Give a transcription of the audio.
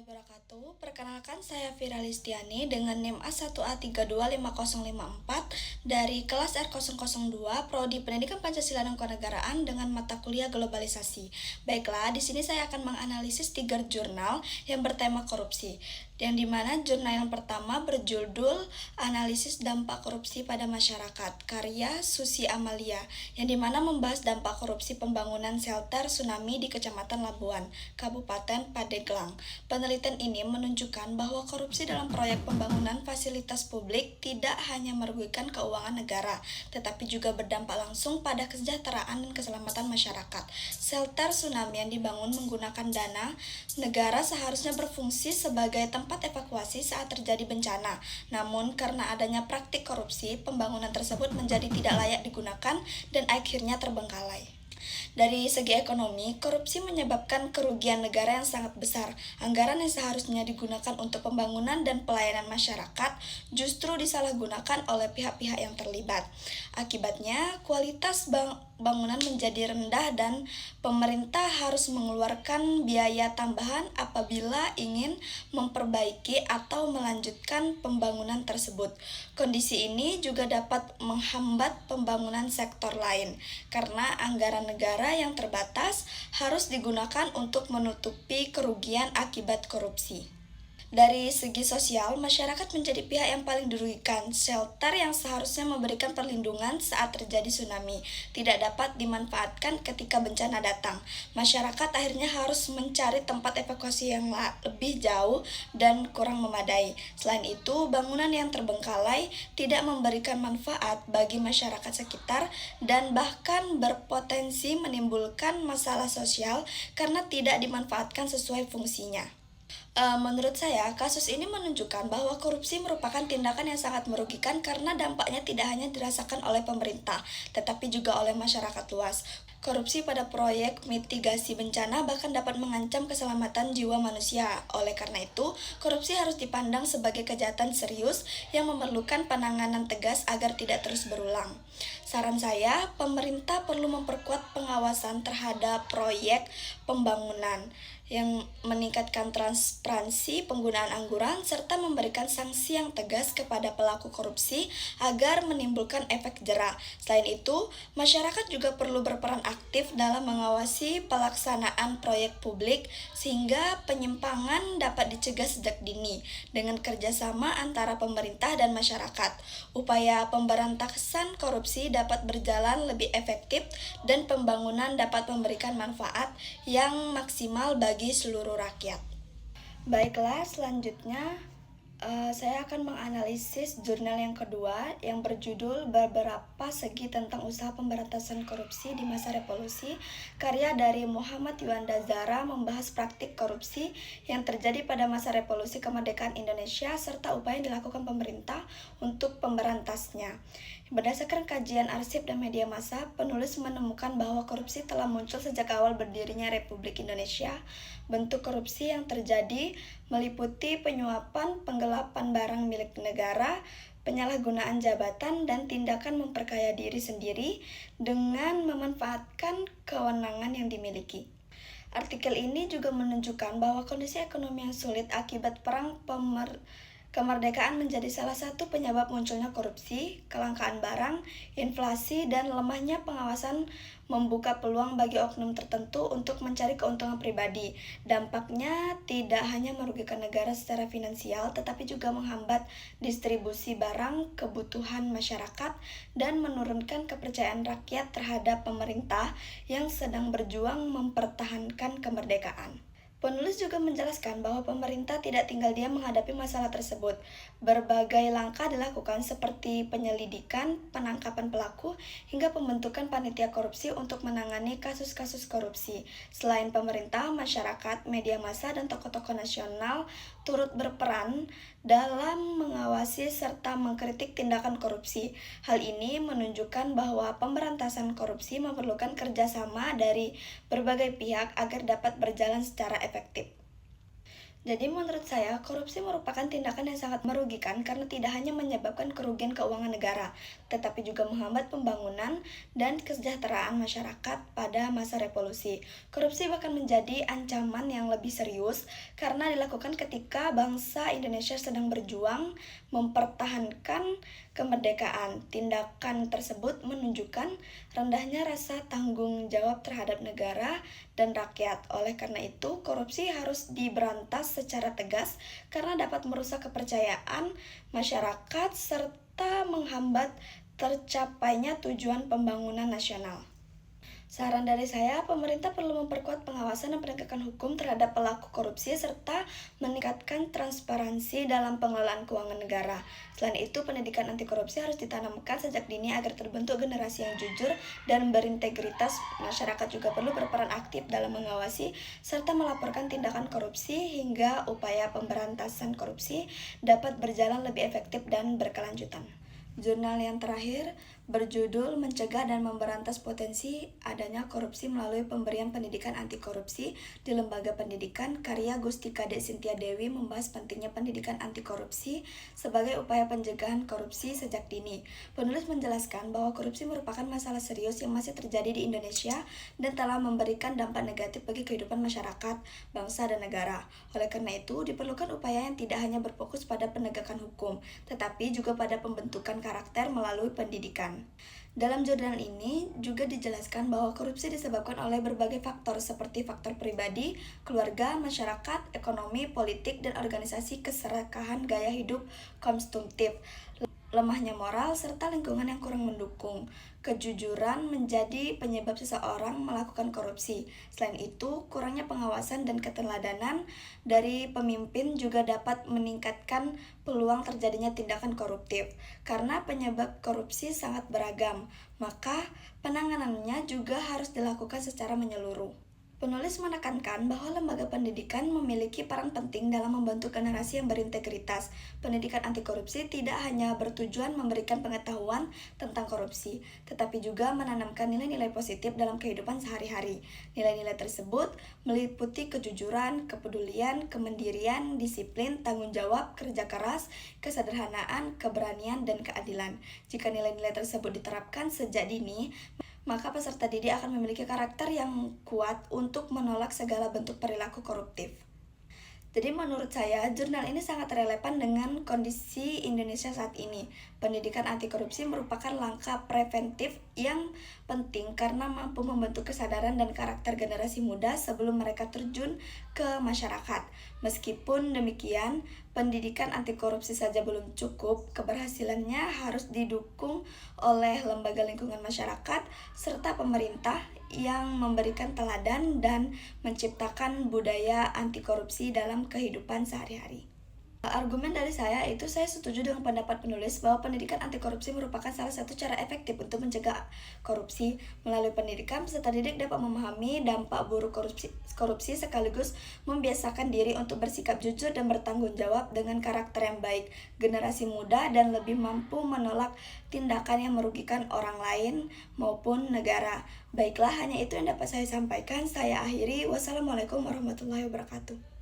wabarakatuh. Perkenalkan saya Vira Listiani dengan NIM A1A325054 dari kelas R002 Prodi Pendidikan Pancasila dan Kewarganegaraan dengan mata kuliah globalisasi. Baiklah, di sini saya akan menganalisis 3 jurnal yang bertema korupsi. Yang dimana jurnal yang pertama berjudul Analisis Dampak Korupsi pada Masyarakat, karya Susi Amalia, yang dimana membahas dampak korupsi pembangunan shelter tsunami di Kecamatan Labuan, Kabupaten Pandeglang. Penelitian ini menunjukkan bahwa korupsi dalam proyek pembangunan fasilitas publik tidak hanya merugikan keuangan negara, tetapi juga berdampak langsung pada kesejahteraan dan keselamatan masyarakat. Shelter tsunami yang dibangun menggunakan dana negara seharusnya berfungsi sebagai tempat evakuasi saat terjadi bencana. Namun, karena adanya praktik korupsi, pembangunan tersebut menjadi tidak layak digunakan dan akhirnya terbengkalai. Dari segi ekonomi, korupsi menyebabkan kerugian negara yang sangat besar. Anggaran yang seharusnya digunakan untuk pembangunan dan pelayanan masyarakat justru disalahgunakan oleh pihak-pihak yang terlibat. Akibatnya, kualitas bangunan menjadi rendah dan pemerintah harus mengeluarkan biaya tambahan apabila ingin memperbaiki atau melanjutkan pembangunan tersebut. Kondisi ini juga dapat menghambat pembangunan sektor lain karena anggaran negara yang terbatas harus digunakan untuk menutupi kerugian akibat korupsi. Dari segi sosial, masyarakat menjadi pihak yang paling dirugikan. Shelter yang seharusnya memberikan perlindungan saat terjadi tsunami tidak dapat dimanfaatkan ketika bencana datang. Masyarakat akhirnya harus mencari tempat evakuasi yang lebih jauh dan kurang memadai. Selain itu, bangunan yang terbengkalai tidak memberikan manfaat bagi masyarakat sekitar dan bahkan berpotensi menimbulkan masalah sosial karena tidak dimanfaatkan sesuai fungsinya. Menurut saya, kasus ini menunjukkan bahwa korupsi merupakan tindakan yang sangat merugikan karena dampaknya tidak hanya dirasakan oleh pemerintah, tetapi juga oleh masyarakat luas. Korupsi pada proyek mitigasi bencana bahkan dapat mengancam keselamatan jiwa manusia. Oleh karena itu, korupsi harus dipandang sebagai kejahatan serius yang memerlukan penanganan tegas agar tidak terus berulang. Saran saya, pemerintah perlu memperkuat pengawasan terhadap proyek pembangunan yang meningkatkan transparansi penggunaan anggaran serta memberikan sanksi yang tegas kepada pelaku korupsi agar menimbulkan efek jera. Selain itu, masyarakat juga perlu berperan aktif dalam mengawasi pelaksanaan proyek publik sehingga penyimpangan dapat dicegah sejak dini dengan kerjasama antara pemerintah dan masyarakat. Upaya pemberantasan korupsi dapat berjalan lebih efektif dan pembangunan dapat memberikan manfaat yang maksimal bagi seluruh rakyat. Baiklah, selanjutnya saya akan menganalisis jurnal yang kedua yang berjudul Beberapa Segi Tentang Usaha Pemberantasan Korupsi di Masa Revolusi, karya dari Muhammad Yuanda Zara, membahas praktik korupsi yang terjadi pada masa revolusi kemerdekaan Indonesia serta upaya yang dilakukan pemerintah untuk pemberantasnya. Berdasarkan kajian arsip dan media massa, penulis menemukan bahwa korupsi telah muncul sejak awal berdirinya Republik Indonesia. Bentuk korupsi yang terjadi meliputi penyuapan, penggelapan barang milik negara, penyalahgunaan jabatan, dan tindakan memperkaya diri sendiri dengan memanfaatkan kewenangan yang dimiliki. Artikel ini juga menunjukkan bahwa kondisi ekonomi yang sulit akibat perang kemerdekaan menjadi salah satu penyebab munculnya korupsi, kelangkaan barang, inflasi, dan lemahnya pengawasan membuka peluang bagi oknum tertentu untuk mencari keuntungan pribadi. Dampaknya tidak hanya merugikan negara secara finansial, tetapi juga menghambat distribusi barang kebutuhan masyarakat dan menurunkan kepercayaan rakyat terhadap pemerintah yang sedang berjuang mempertahankan kemerdekaan. Penulis juga menjelaskan bahwa pemerintah tidak tinggal diam menghadapi masalah tersebut. Berbagai langkah dilakukan seperti penyelidikan, penangkapan pelaku, hingga pembentukan panitia korupsi untuk menangani kasus-kasus korupsi. Selain pemerintah, masyarakat, media massa, dan tokoh-tokoh nasional turut berperan dalam mengawasi serta mengkritik tindakan korupsi. Hal ini menunjukkan bahwa pemberantasan korupsi memerlukan kerjasama dari berbagai pihak agar dapat berjalan secara efektif. Jadi menurut saya, korupsi merupakan tindakan yang sangat merugikan karena tidak hanya menyebabkan kerugian keuangan negara, tetapi juga menghambat pembangunan dan kesejahteraan masyarakat pada masa revolusi. Korupsi bahkan menjadi ancaman yang lebih serius karena dilakukan ketika bangsa Indonesia sedang berjuang mempertahankan kemerdekaan. Tindakan tersebut menunjukkan rendahnya rasa tanggung jawab terhadap negara dan rakyat. Oleh karena itu, korupsi harus diberantas secara tegas karena dapat merusak kepercayaan masyarakat serta menghambat tercapainya tujuan pembangunan nasional. Saran dari saya, pemerintah perlu memperkuat pengawasan dan penegakan hukum terhadap pelaku korupsi serta meningkatkan transparansi dalam pengelolaan keuangan negara. Selain itu, pendidikan anti korupsi harus ditanamkan sejak dini agar terbentuk generasi yang jujur dan berintegritas. Masyarakat juga perlu berperan aktif dalam mengawasi serta melaporkan tindakan korupsi hingga upaya pemberantasan korupsi dapat berjalan lebih efektif dan berkelanjutan. Jurnal yang terakhir berjudul Mencegah dan Memberantas Potensi Adanya Korupsi Melalui Pemberian Pendidikan Anti Korupsi di Lembaga Pendidikan, karya Gustika D. Sintia Dewi, membahas pentingnya pendidikan anti korupsi sebagai upaya pencegahan korupsi sejak dini. Penulis menjelaskan bahwa korupsi merupakan masalah serius yang masih terjadi di Indonesia dan telah memberikan dampak negatif bagi kehidupan masyarakat, bangsa, dan negara. Oleh karena itu, diperlukan upaya yang tidak hanya berfokus pada penegakan hukum, tetapi juga pada pembentukan karakter melalui pendidikan. Dalam jurnal ini juga dijelaskan bahwa korupsi disebabkan oleh berbagai faktor seperti faktor pribadi, keluarga, masyarakat, ekonomi, politik, dan organisasi, keserakahan gaya hidup konsumtif, lemahnya moral, serta lingkungan yang kurang mendukung. Kejujuran menjadi penyebab seseorang melakukan korupsi. Selain itu, kurangnya pengawasan dan keteladanan dari pemimpin juga dapat meningkatkan peluang terjadinya tindakan koruptif. Karena penyebab korupsi sangat beragam, maka penanganannya juga harus dilakukan secara menyeluruh. Penulis menekankan bahwa lembaga pendidikan memiliki peran penting dalam membentuk generasi yang berintegritas. Pendidikan anti korupsi tidak hanya bertujuan memberikan pengetahuan tentang korupsi, tetapi juga menanamkan nilai-nilai positif dalam kehidupan sehari-hari. Nilai-nilai tersebut meliputi kejujuran, kepedulian, kemandirian, disiplin, tanggung jawab, kerja keras, kesederhanaan, keberanian, dan keadilan. Jika nilai-nilai tersebut diterapkan sejak dini, maka peserta didik akan memiliki karakter yang kuat untuk menolak segala bentuk perilaku koruptif. Jadi menurut saya, jurnal ini sangat relevan dengan kondisi Indonesia saat ini. Pendidikan anti korupsi merupakan langkah preventif yang penting karena mampu membentuk kesadaran dan karakter generasi muda sebelum mereka terjun ke masyarakat. Meskipun demikian, pendidikan anti korupsi saja belum cukup, keberhasilannya harus didukung oleh lembaga lingkungan masyarakat serta pemerintah yang memberikan teladan dan menciptakan budaya anti korupsi dalam kehidupan sehari-hari. Argumen dari saya itu, saya setuju dengan pendapat penulis bahwa pendidikan anti korupsi merupakan salah satu cara efektif untuk mencegah korupsi. Melalui pendidikan, peserta didik dapat memahami dampak buruk korupsi sekaligus membiasakan diri untuk bersikap jujur dan bertanggung jawab dengan karakter yang baik. Generasi muda dan lebih mampu menolak tindakan yang merugikan orang lain maupun negara. Baiklah, hanya itu yang dapat saya sampaikan. Saya akhiri. Wassalamualaikum warahmatullahi wabarakatuh.